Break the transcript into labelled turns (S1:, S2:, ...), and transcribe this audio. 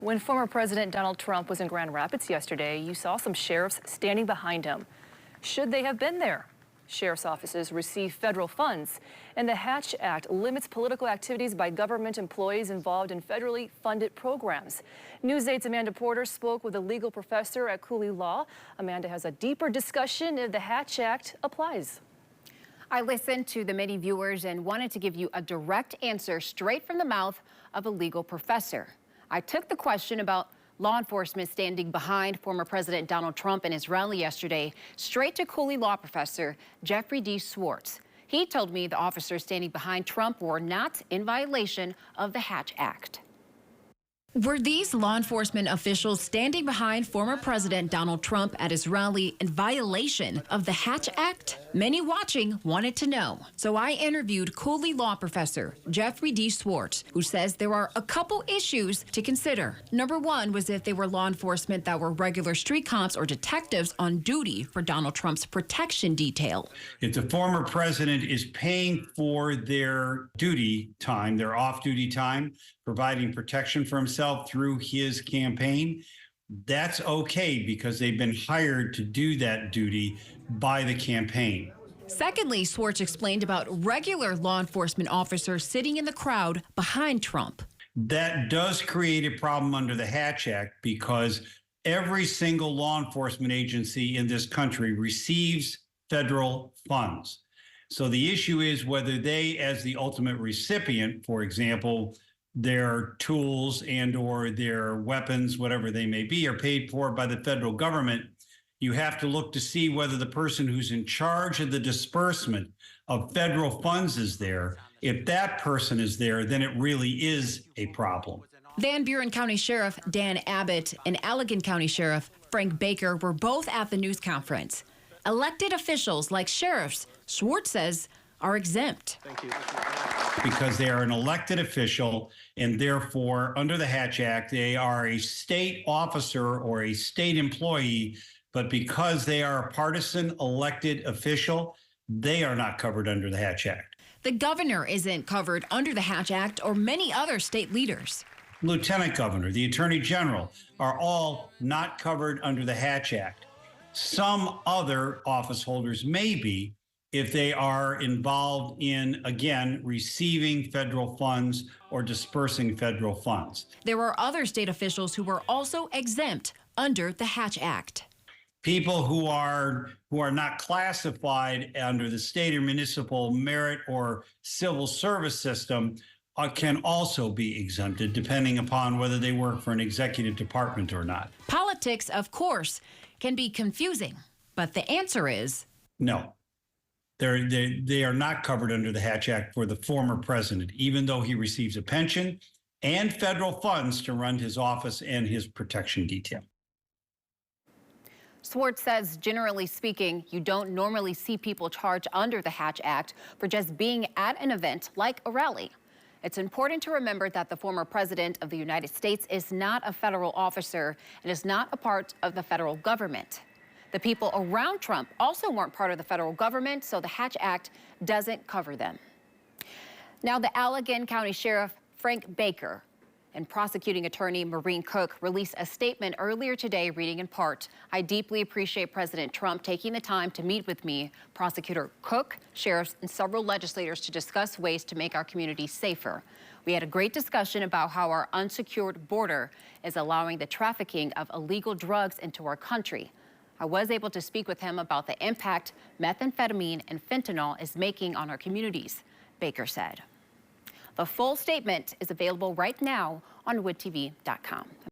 S1: When former President Donald Trump was in Grand Rapids yesterday, you saw some sheriffs standing behind him. Should they have been there? Sheriff's offices receive federal funds, and the Hatch Act limits political activities by government employees involved in federally funded programs. News 8's Amanda Porter spoke with a legal professor at Cooley Law. Amanda has a deeper discussion if the Hatch Act applies.
S2: I listened to the many viewers and wanted to give you a direct answer straight from the mouth of a legal professor. I took the question about law enforcement standing behind former President Donald Trump in his rally yesterday straight to Cooley Law professor Jeffrey D. Swartz. He told me the officers standing behind Trump were not in violation of the Hatch Act. Were these law enforcement officials standing behind former President Donald Trump at his rally in violation of the Hatch Act? Many watching wanted to know. So I interviewed Cooley Law professor Jeffrey D. Swartz, who says there are a couple issues to consider. Number one was if they were law enforcement that were regular street cops or detectives on duty for Donald Trump's protection detail.
S3: If the former president is paying for their duty time, their off-duty time, providing protection for himself through his campaign, that's okay because they've been hired to do that duty by the campaign.
S2: Secondly, Swartz explained about regular law enforcement officers sitting in the crowd behind Trump.
S3: That does create a problem under the Hatch Act because every single law enforcement agency in this country receives federal funds. So the issue is whether they, as the ultimate recipient, for example, their tools and or their weapons, whatever they may be, are paid for by the federal government. You have to look to see whether the person who's in charge of the disbursement of federal funds is there. If that person is there, then it really is a problem.
S2: Van Buren County Sheriff Dan Abbott and Allegan County Sheriff Frank Baker were both at the news conference. Elected officials like sheriffs, Swartz says, are exempt.
S3: Thank you. Because they are an elected official, and therefore, under the Hatch Act, they are a state officer or a state employee, but because they are a partisan elected official, they are not covered under the Hatch Act.
S2: The governor isn't covered under the Hatch Act or many other state leaders.
S3: Lieutenant governor, the attorney general are all not covered under the Hatch Act. Some other office holders may be, if they are involved in, again, receiving federal funds or dispersing federal funds.
S2: There are other state officials who were also exempt under the Hatch Act.
S3: People who are not classified under the state or municipal merit or civil service system can also be exempted, depending upon whether they work for an executive department or not.
S2: Politics, of course, can be confusing, but the answer is
S3: no. They are not covered under the Hatch Act for the former president, even though he receives a pension and federal funds to run his office and his protection detail.
S2: Swartz says, generally speaking, you don't normally see people charged under the Hatch Act for just being at an event like a rally. It's important to remember that the former president of the United States is not a federal officer and is not a part of the federal government. The people around Trump also weren't part of the federal government, so the Hatch Act doesn't cover them. Now, the Allegan County Sheriff Frank Baker and prosecuting attorney Maureen Cook released a statement earlier today reading in part, "I deeply appreciate President Trump taking the time to meet with me, Prosecutor Cook, sheriffs, and several legislators to discuss ways to make our community safer. We had a great discussion about how our unsecured border is allowing the trafficking of illegal drugs into our country. I was able to speak with him about the impact methamphetamine and fentanyl is making on our communities," Baker said. The full statement is available right now on woodtv.com.